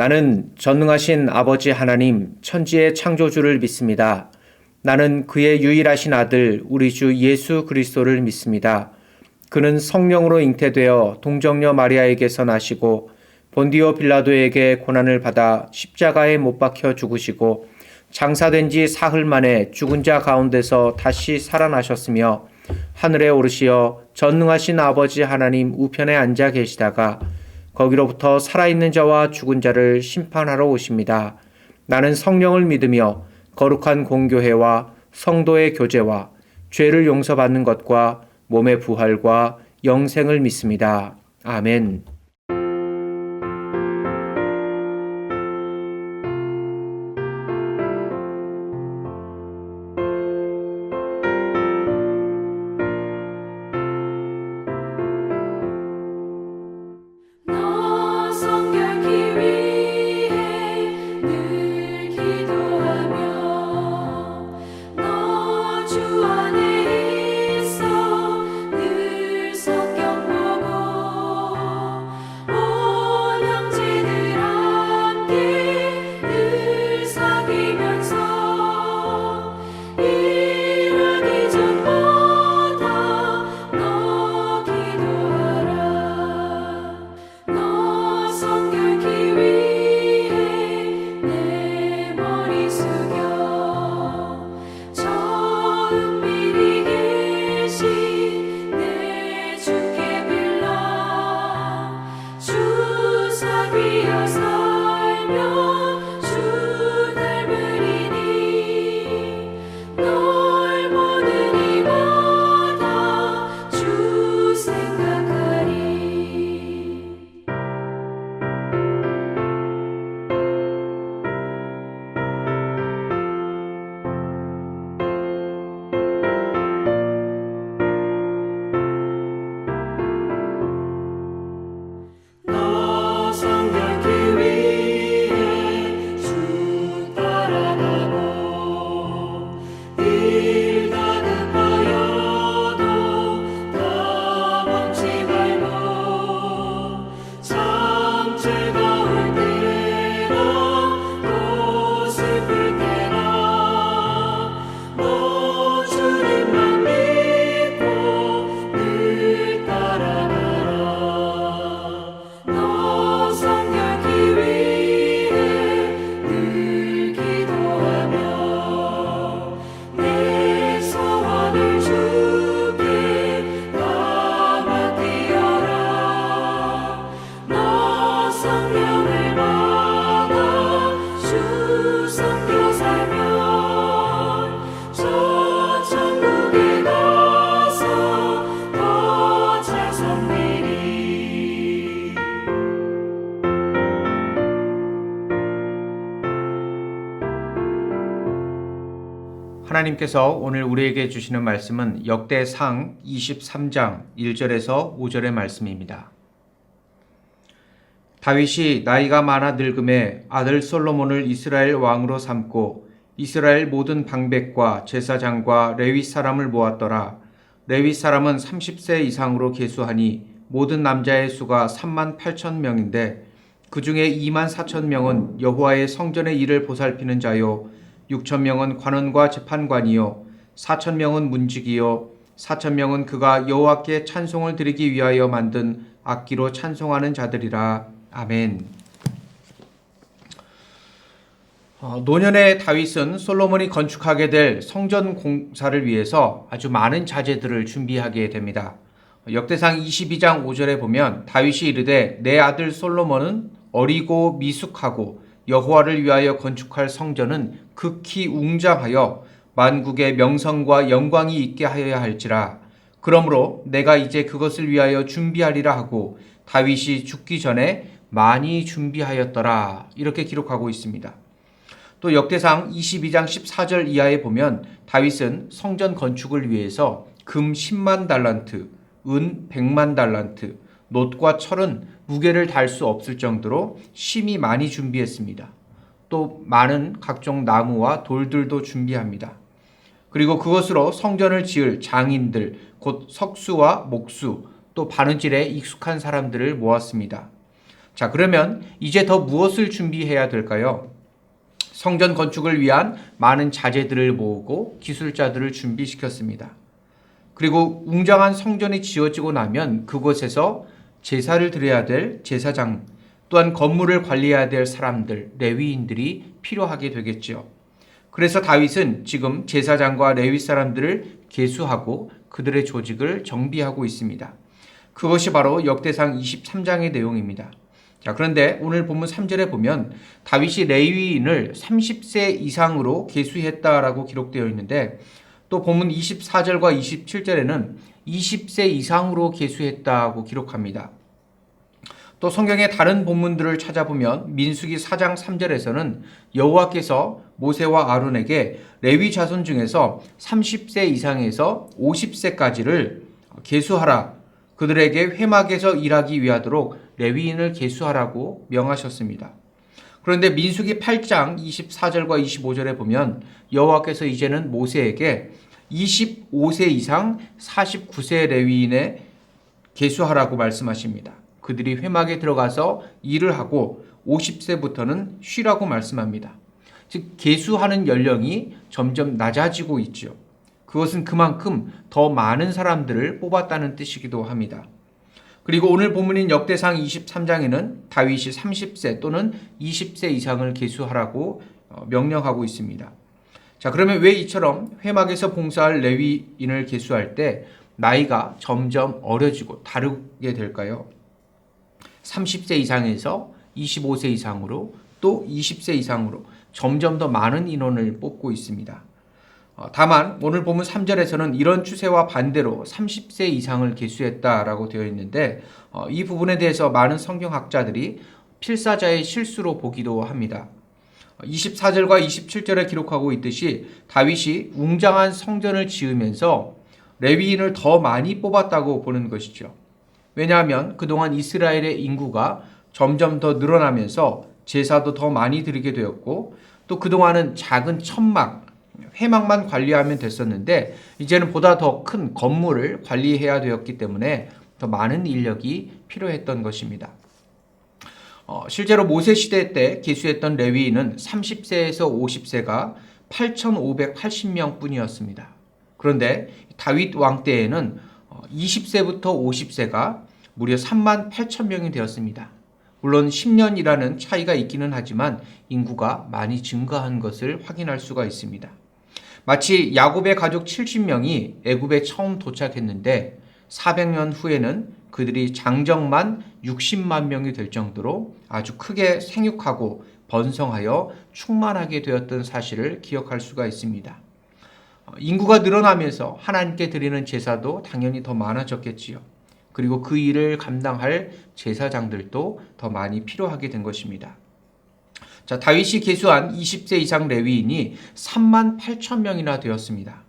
나는 전능하신 아버지 하나님 천지의 창조주를 믿습니다. 나는 그의 유일하신 아들 우리 주 예수 그리스도를 믿습니다. 그는 성령으로 잉태되어 동정녀 마리아에게서 나시고 본디오 빌라도에게 고난을 받아 십자가에 못 박혀 죽으시고 장사된 지 사흘 만에 죽은 자 가운데서 다시 살아나셨으며 하늘에 오르시어 전능하신 아버지 하나님 우편에 앉아 계시다가 거기로부터 살아있는 자와 죽은 자를 심판하러 오십니다. 나는 성령을 믿으며 거룩한 공교회와 성도의 교제와 죄를 용서받는 것과 몸의 부활과 영생을 믿습니다. 아멘. 하나님께서 오늘 우리에게 주시는 말씀은 역대상 23장 1절에서 5절의 말씀입니다. 다윗이 나이가 많아 늙음에 아들 솔로몬을 이스라엘 왕으로 삼고 이스라엘 모든 방백과 제사장과 레위 사람을 모았더라. 레위 사람은 30세 이상으로 계수하니 모든 남자의 수가 3만 8천 명인데 그 중에 2만 4천 명은 여호와의 성전의 일을 보살피는 자요 6천 명은 관원과 재판관이요 4천 명은 문지기요 4천 명은 그가 여호와께 찬송을 드리기 위하여 만든 악기로 찬송하는 자들이라. 아멘. 노년의 다윗은 솔로몬이 건축하게 될 성전 공사를 위해서 아주 많은 자재들을 준비하게 됩니다. 역대상 22장 5절에 보면 다윗이 이르되 내 아들 솔로몬은 어리고 미숙하고 여호와를 위하여 건축할 성전은 극히 웅장하여 만국의 명성과 영광이 있게 하여야 할지라. 그러므로 내가 이제 그것을 위하여 준비하리라 하고 다윗이 죽기 전에 많이 준비하였더라. 이렇게 기록하고 있습니다. 또 역대상 22장 14절 이하에 보면 다윗은 성전 건축을 위해서 금 10만 달란트, 은 100만 달란트, 놋과 철은 무게를 달 수 없을 정도로 심히 많이 준비했습니다. 또 많은 각종 나무와 돌들도 준비합니다. 그리고 그것으로 성전을 지을 장인들, 곧 석수와 목수, 또 바느질에 익숙한 사람들을 모았습니다. 자, 그러면 이제 더 무엇을 준비해야 될까요? 성전 건축을 위한 많은 자재들을 모으고 기술자들을 준비시켰습니다. 그리고 웅장한 성전이 지어지고 나면 그곳에서 제사를 드려야 될 제사장, 또한 건물을 관리해야 될 사람들, 레위인들이 필요하게 되겠지요. 그래서 다윗은 지금 제사장과 레위 사람들을 계수하고 그들의 조직을 정비하고 있습니다. 그것이 바로 역대상 23장의 내용입니다. 자, 그런데 오늘 본문 3절에 보면 다윗이 레위인을 30세 이상으로 계수했다라고 기록되어 있는데, 또 본문 24절과 27절에는 20세 이상으로 계수했다고 기록합니다. 또 성경의 다른 본문들을 찾아보면 민수기 4장 3절에서는 여호와께서 모세와 아론에게 레위 자손 중에서 30세 이상에서 50세까지를 계수하라, 그들에게 회막에서 일하기 위하도록 레위인을 계수하라고 명하셨습니다. 그런데 민수기 8장 24절과 25절에 보면 여호와께서 이제는 모세에게 25세 이상 49세 레위인에 계수하라고 말씀하십니다. 그들이 회막에 들어가서 일을 하고 50세부터는 쉬라고 말씀합니다. 즉 계수하는 연령이 점점 낮아지고 있죠. 그것은 그만큼 더 많은 사람들을 뽑았다는 뜻이기도 합니다. 그리고 오늘 본문인 역대상 23장에는 다윗이 30세 또는 20세 이상을 계수하라고 명령하고 있습니다. 자, 그러면 왜 이처럼 회막에서 봉사할 레위인을 계수할 때 나이가 점점 어려지고 다르게 될까요? 30세 이상에서 25세 이상으로, 또 20세 이상으로 점점 더 많은 인원을 뽑고 있습니다. 다만 오늘 본문 3절에서는 이런 추세와 반대로 30세 이상을 계수했다라고 되어 있는데, 이 부분에 대해서 많은 성경학자들이 필사자의 실수로 보기도 합니다. 24절과 27절에 기록하고 있듯이 다윗이 웅장한 성전을 지으면서 레위인을 더 많이 뽑았다고 보는 것이죠. 왜냐하면 그동안 이스라엘의 인구가 점점 더 늘어나면서 제사도 더 많이 드리게 되었고, 또 그동안은 작은 천막, 회막만 관리하면 됐었는데 이제는 보다 더 큰 건물을 관리해야 되었기 때문에 더 많은 인력이 필요했던 것입니다. 실제로 모세 시대 때 계수했던 레위인은 30세에서 50세가 8,580명 뿐이었습니다. 그런데 다윗 왕 때에는 20세부터 50세가 무려 38,000명이 되었습니다. 물론 10년이라는 차이가 있기는 하지만 인구가 많이 증가한 것을 확인할 수가 있습니다. 마치 야곱의 가족 70명이 애굽에 처음 도착했는데 400년 후에는 그들이 장정만 60만 명이 될 정도로 아주 크게 생육하고 번성하여 충만하게 되었던 사실을 기억할 수가 있습니다. 인구가 늘어나면서 하나님께 드리는 제사도 당연히 더 많아졌겠지요. 그리고 그 일을 감당할 제사장들도 더 많이 필요하게 된 것입니다. 자, 다윗이 계수한 20세 이상 레위인이 38,000명이나 되었습니다.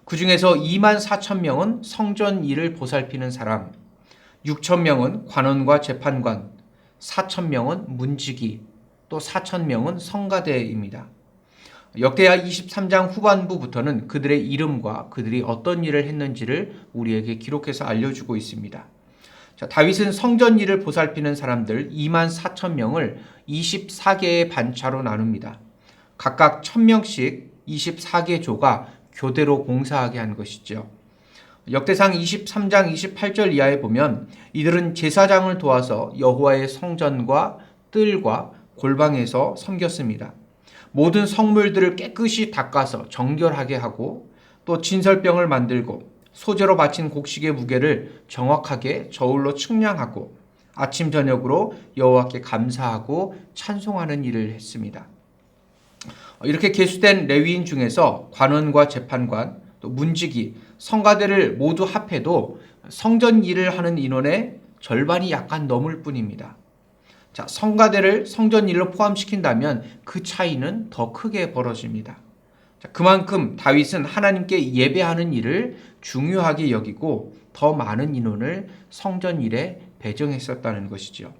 그 중에서 24,000명은 성전 일을 보살피는 사람, 6,000명은 관원과 재판관, 4,000명은 문지기, 또 4,000명은 성가대입니다. 역대하 23장 후반부부터는 그들의 이름과 그들이 어떤 일을 했는지를 우리에게 기록해서 알려주고 있습니다. 자, 다윗은 성전 일을 보살피는 사람들 24,000명을 24개의 반차로 나눕니다. 각각 1,000명씩 24개 조가 교대로 봉사하게 한 것이죠. 역대상 23장 28절 이하에 보면 이들은 제사장을 도와서 여호와의 성전과 뜰과 골방에서 섬겼습니다. 모든 성물들을 깨끗이 닦아서 정결하게 하고, 또 진설병을 만들고 소재로 바친 곡식의 무게를 정확하게 저울로 측량하고 아침 저녁으로 여호와께 감사하고 찬송하는 일을 했습니다. 이렇게 계수된 레위인 중에서 관원과 재판관, 또 문지기, 성가대를 모두 합해도 성전 일을 하는 인원의 절반이 약간 넘을 뿐입니다. 자, 성가대를 성전 일로 포함시킨다면 그 차이는 더 크게 벌어집니다. 자, 그만큼 다윗은 하나님께 예배하는 일을 중요하게 여기고 더 많은 인원을 성전 일에 배정했었다는 것이죠.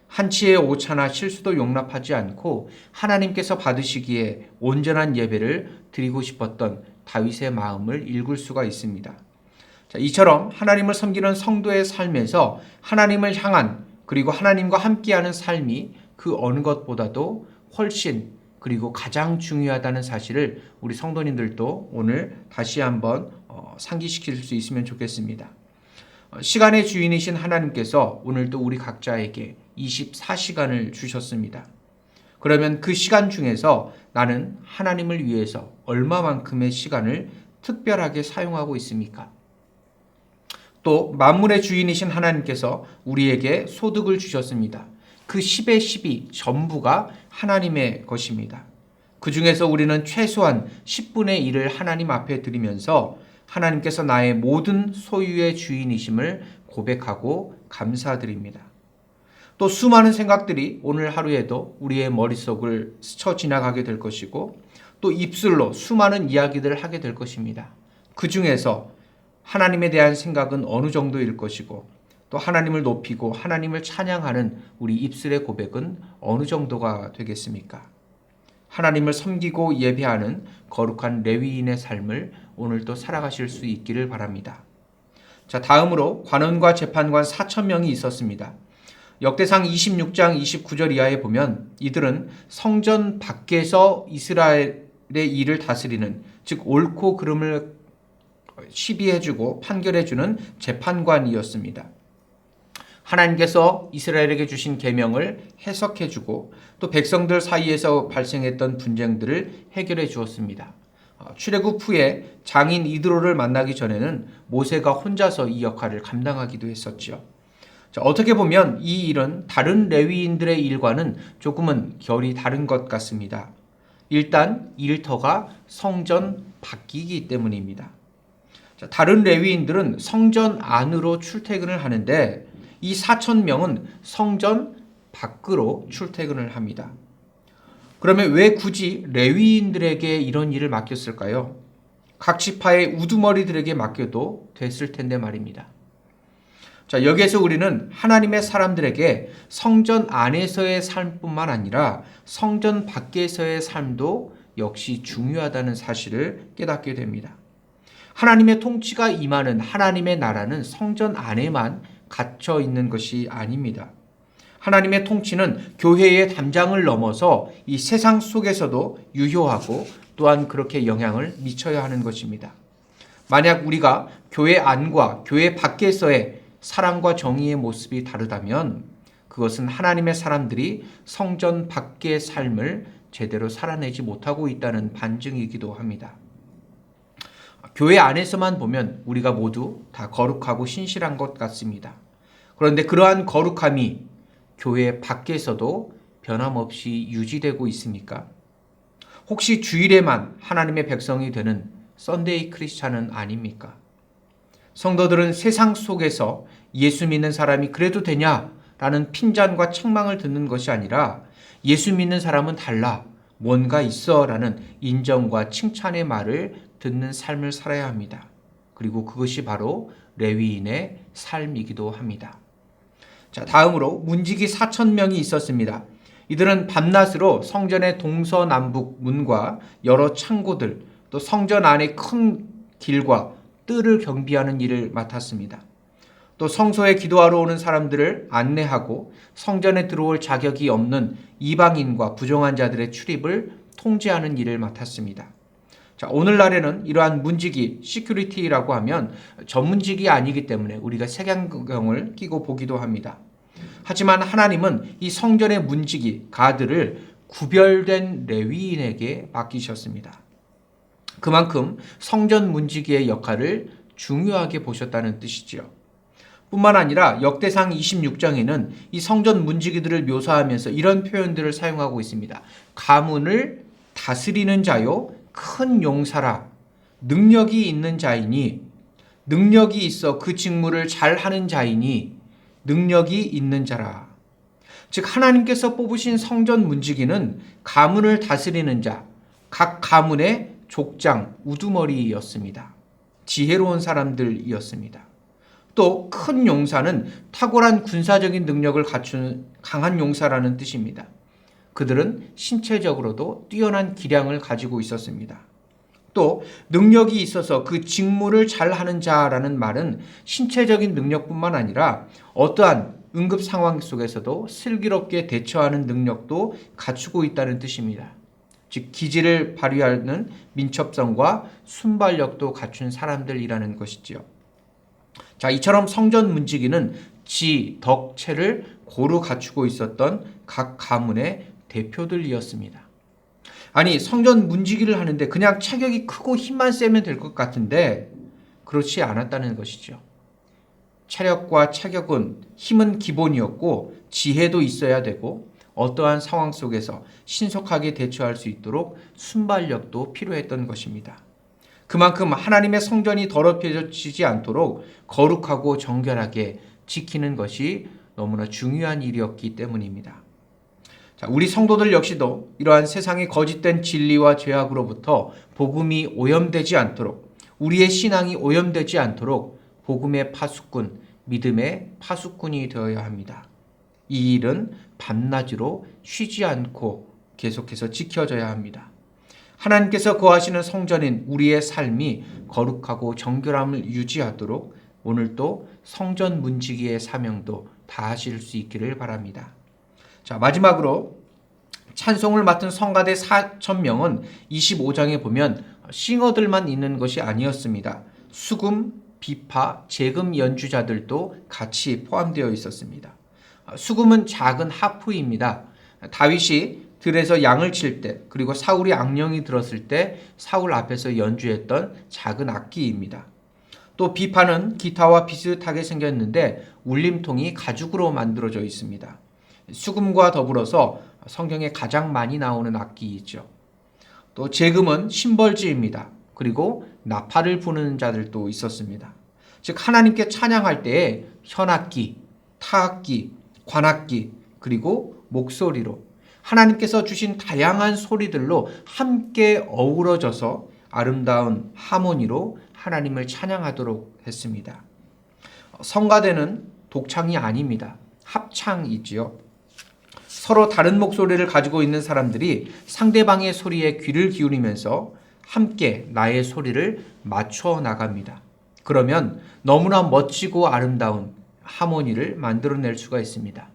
한치의 오차나 실수도 용납하지 않고 하나님께서 받으시기에 온전한 예배를 드리고 싶었던 다윗의 마음을 읽을 수가 있습니다. 자, 이처럼 하나님을 섬기는 성도의 삶에서 하나님을 향한 그리고 하나님과 함께하는 삶이 그 어느 것보다도 훨씬 그리고 가장 중요하다는 사실을 우리 성도님들도 오늘 다시 한번 상기시킬 수 있으면 좋겠습니다. 시간의 주인이신 하나님께서 오늘도 우리 각자에게 24시간을 주셨습니다. 그러면 그 시간 중에서 나는 하나님을 위해서 얼마만큼의 시간을 특별하게 사용하고 있습니까? 또 만물의 주인이신 하나님께서 우리에게 소득을 주셨습니다. 그 10의 10이 전부가 하나님의 것입니다. 그 중에서 우리는 최소한 10분의 1을 하나님 앞에 드리면서 하나님께서 나의 모든 소유의 주인이심을 고백하고 감사드립니다. 또 수많은 생각들이 오늘 하루에도 우리의 머릿속을 스쳐 지나가게 될 것이고 또 입술로 수많은 이야기들을 하게 될 것입니다. 그 중에서 하나님에 대한 생각은 어느 정도일 것이고 또 하나님을 높이고 하나님을 찬양하는 우리 입술의 고백은 어느 정도가 되겠습니까? 하나님을 섬기고 예배하는 거룩한 레위인의 삶을 오늘도 살아가실 수 있기를 바랍니다. 자, 다음으로 관원과 재판관 4,000명이 있었습니다. 역대상 26장 29절 이하에 보면 이들은 성전 밖에서 이스라엘의 일을 다스리는, 즉 옳고 그름을 시비해주고 판결해주는 재판관이었습니다. 하나님께서 이스라엘에게 주신 계명을 해석해주고 또 백성들 사이에서 발생했던 분쟁들을 해결해 주었습니다. 출애굽 후에 장인 이드로를 만나기 전에는 모세가 혼자서 이 역할을 감당하기도 했었죠. 자, 어떻게 보면 이 일은 다른 레위인들의 일과는 조금은 결이 다른 것 같습니다. 일단 일터가 성전 밖이기 때문입니다. 자, 다른 레위인들은 성전 안으로 출퇴근을 하는데 이 4,000명은 성전 밖으로 출퇴근을 합니다. 그러면 왜 굳이 레위인들에게 이런 일을 맡겼을까요? 각 지파의 우두머리들에게 맡겨도 됐을 텐데 말입니다. 자, 여기에서 우리는 하나님의 사람들에게 성전 안에서의 삶뿐만 아니라 성전 밖에서의 삶도 역시 중요하다는 사실을 깨닫게 됩니다. 하나님의 통치가 임하는 하나님의 나라는 성전 안에만 갇혀 있는 것이 아닙니다. 하나님의 통치는 교회의 담장을 넘어서 이 세상 속에서도 유효하고 또한 그렇게 영향을 미쳐야 하는 것입니다. 만약 우리가 교회 안과 교회 밖에서의 사랑과 정의의 모습이 다르다면 그것은 하나님의 사람들이 성전 밖의 삶을 제대로 살아내지 못하고 있다는 반증이기도 합니다. 교회 안에서만 보면 우리가 모두 다 거룩하고 신실한 것 같습니다. 그런데 그러한 거룩함이 교회 밖에서도 변함없이 유지되고 있습니까? 혹시 주일에만 하나님의 백성이 되는 썬데이 크리스찬은 아닙니까? 성도들은 세상 속에서 예수 믿는 사람이 그래도 되냐라는 핀잔과 책망을 듣는 것이 아니라 예수 믿는 사람은 달라, 뭔가 있어라는 인정과 칭찬의 말을 듣는 삶을 살아야 합니다. 그리고 그것이 바로 레위인의 삶이기도 합니다. 자, 다음으로 문지기 4,000명이 있었습니다. 이들은 밤낮으로 성전의 동서남북 문과 여러 창고들, 또 성전 안의 큰 길과 뜰을 경비하는 일을 맡았습니다. 또 성소에 기도하러 오는 사람들을 안내하고 성전에 들어올 자격이 없는 이방인과 부정한 자들의 출입을 통제하는 일을 맡았습니다. 자, 오늘날에는 이러한 문지기, 시큐리티라고 하면 전문직이 아니기 때문에 우리가 색안경을 끼고 보기도 합니다. 하지만 하나님은 이 성전의 문지기, 가드를 구별된 레위인에게 맡기셨습니다. 그만큼 성전 문지기의 역할을 중요하게 보셨다는 뜻이지요. 뿐만 아니라 역대상 26장에는 이 성전 문지기들을 묘사하면서 이런 표현들을 사용하고 있습니다. 가문을 다스리는 자요, 큰 용사라, 능력이 있는 자이니, 능력이 있어 그 직무를 잘하는 자이니, 능력이 있는 자라. 즉 하나님께서 뽑으신 성전 문지기는 가문을 다스리는 자, 각 가문의 족장, 우두머리였습니다. 지혜로운 사람들이었습니다. 또 큰 용사는 탁월한 군사적인 능력을 갖춘 강한 용사라는 뜻입니다. 그들은 신체적으로도 뛰어난 기량을 가지고 있었습니다. 또 능력이 있어서 그 직무를 잘하는 자라는 말은 신체적인 능력뿐만 아니라 어떠한 응급 상황 속에서도 슬기롭게 대처하는 능력도 갖추고 있다는 뜻입니다. 즉 기지를 발휘하는 민첩성과 순발력도 갖춘 사람들이라는 것이지요. 자, 이처럼 성전 문지기는 지, 덕, 체를 고루 갖추고 있었던 각 가문의 대표들이었습니다. 아니, 성전 문지기를 하는데 그냥 체격이 크고 힘만 세면 될 것 같은데 그렇지 않았다는 것이죠. 체력과 체격은 힘은 기본이었고 지혜도 있어야 되고 어떠한 상황 속에서 신속하게 대처할 수 있도록 순발력도 필요했던 것입니다. 그만큼 하나님의 성전이 더럽혀지지 않도록 거룩하고 정결하게 지키는 것이 너무나 중요한 일이었기 때문입니다. 자, 우리 성도들 역시도 이러한 세상의 거짓된 진리와 죄악으로부터 복음이 오염되지 않도록, 우리의 신앙이 오염되지 않도록 복음의 파수꾼, 믿음의 파수꾼이 되어야 합니다. 이 일은 밤낮으로 쉬지 않고 계속해서 지켜져야 합니다. 하나님께서 거하시는 성전인 우리의 삶이 거룩하고 정결함을 유지하도록 오늘도 성전 문지기의 사명도 다하실 수 있기를 바랍니다. 자, 마지막으로 찬송을 맡은 성가대 4,000명은 25장에 보면 싱어들만 있는 것이 아니었습니다. 수금, 비파, 재금 연주자들도 같이 포함되어 있었습니다. 수금은 작은 하프입니다. 다윗이 들에서 양을 칠 때, 그리고 사울이 악령이 들었을 때 사울 앞에서 연주했던 작은 악기입니다. 또 비파는 기타와 비슷하게 생겼는데 울림통이 가죽으로 만들어져 있습니다. 수금과 더불어서 성경에 가장 많이 나오는 악기이죠. 또 재금은 심벌지입니다. 그리고 나팔을 부는 자들도 있었습니다. 즉 하나님께 찬양할 때에 현악기, 타악기, 관악기, 그리고 목소리로 하나님께서 주신 다양한 소리들로 함께 어우러져서 아름다운 하모니로 하나님을 찬양하도록 했습니다. 성가대는 독창이 아닙니다. 합창이지요. 서로 다른 목소리를 가지고 있는 사람들이 상대방의 소리에 귀를 기울이면서 함께 나의 소리를 맞춰 나갑니다. 그러면 너무나 멋지고 아름다운 하모니를 만들어낼 수가 있습니다.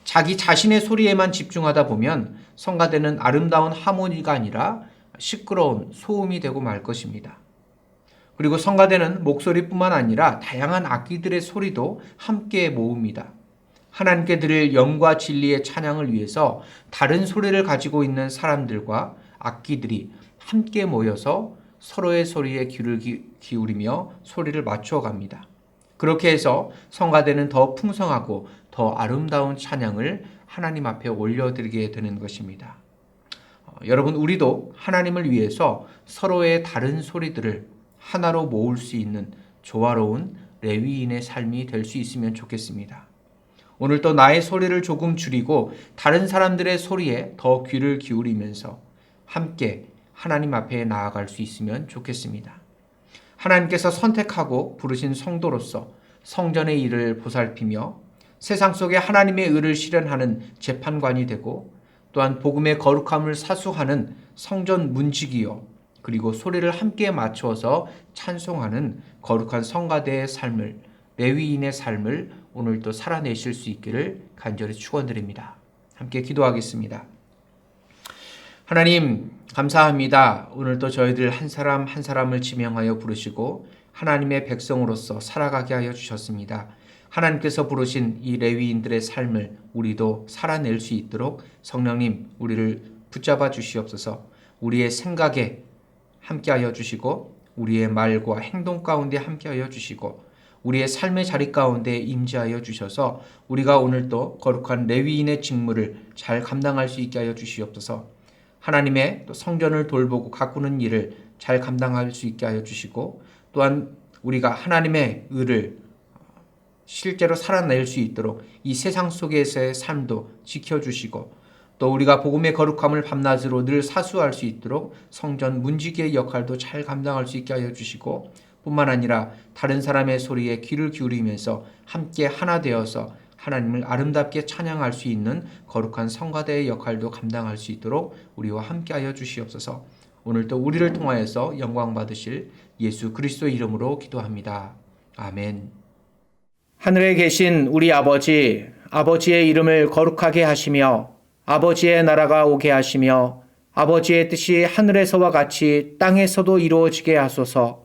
자기 자신의 소리에만 집중하다 보면 성가대는 아름다운 하모니가 아니라 시끄러운 소음이 되고 말 것입니다. 그리고 성가대는 목소리뿐만 아니라 다양한 악기들의 소리도 함께 모읍니다. 하나님께 드릴 영과 진리의 찬양을 위해서 다른 소리를 가지고 있는 사람들과 악기들이 함께 모여서 서로의 소리에 귀를 기울이며 소리를 맞춰갑니다. 그렇게 해서 성가대는 더 풍성하고 더 아름다운 찬양을 하나님 앞에 올려드리게 되는 것입니다. 여러분, 우리도 하나님을 위해서 서로의 다른 소리들을 하나로 모을 수 있는 조화로운 레위인의 삶이 될 수 있으면 좋겠습니다. 오늘도 나의 소리를 조금 줄이고 다른 사람들의 소리에 더 귀를 기울이면서 함께 하나님 앞에 나아갈 수 있으면 좋겠습니다. 하나님께서 선택하고 부르신 성도로서 성전의 일을 보살피며 세상 속에 하나님의 의를 실현하는 재판관이 되고 또한 복음의 거룩함을 사수하는 성전 문지기요, 그리고 소리를 함께 맞추어서 찬송하는 거룩한 성가대의 삶을, 레위인의 삶을 오늘도 살아내실 수 있기를 간절히 축원드립니다. 함께 기도하겠습니다. 하나님 감사합니다. 오늘도 저희들 한 사람 한 사람을 지명하여 부르시고 하나님의 백성으로서 살아가게 하여 주셨습니다. 하나님께서 부르신 이 레위인들의 삶을 우리도 살아낼 수 있도록 성령님 우리를 붙잡아 주시옵소서. 우리의 생각에 함께하여 주시고 우리의 말과 행동 가운데 함께하여 주시고 우리의 삶의 자리 가운데 임재하여 주셔서 우리가 오늘도 거룩한 레위인의 직무를 잘 감당할 수 있게 하여 주시옵소서. 하나님의 또 성전을 돌보고 가꾸는 일을 잘 감당할 수 있게 하여 주시고 또한 우리가 하나님의 의를 실제로 살아낼 수 있도록 이 세상 속에서의 삶도 지켜주시고 또 우리가 복음의 거룩함을 밤낮으로 늘 사수할 수 있도록 성전 문지기의 역할도 잘 감당할 수 있게 하여 주시고 뿐만 아니라 다른 사람의 소리에 귀를 기울이면서 함께 하나 되어서 하나님을 아름답게 찬양할 수 있는 거룩한 성가대의 역할도 감당할 수 있도록 우리와 함께하여 주시옵소서. 오늘도 우리를 통하여서 영광 받으실 예수 그리스도의 이름으로 기도합니다. 아멘. 하늘에 계신 우리 아버지, 아버지의 이름을 거룩하게 하시며 아버지의 나라가 오게 하시며 아버지의 뜻이 하늘에서와 같이 땅에서도 이루어지게 하소서.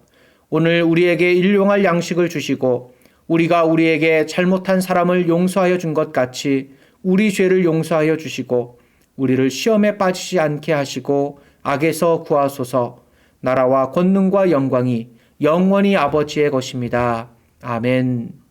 오늘 우리에게 일용할 양식을 주시고 우리가 우리에게 잘못한 사람을 용서하여 준 것 같이 우리 죄를 용서하여 주시고 우리를 시험에 빠지지 않게 하시고 악에서 구하소서. 나라와 권능과 영광이 영원히 아버지의 것입니다. 아멘.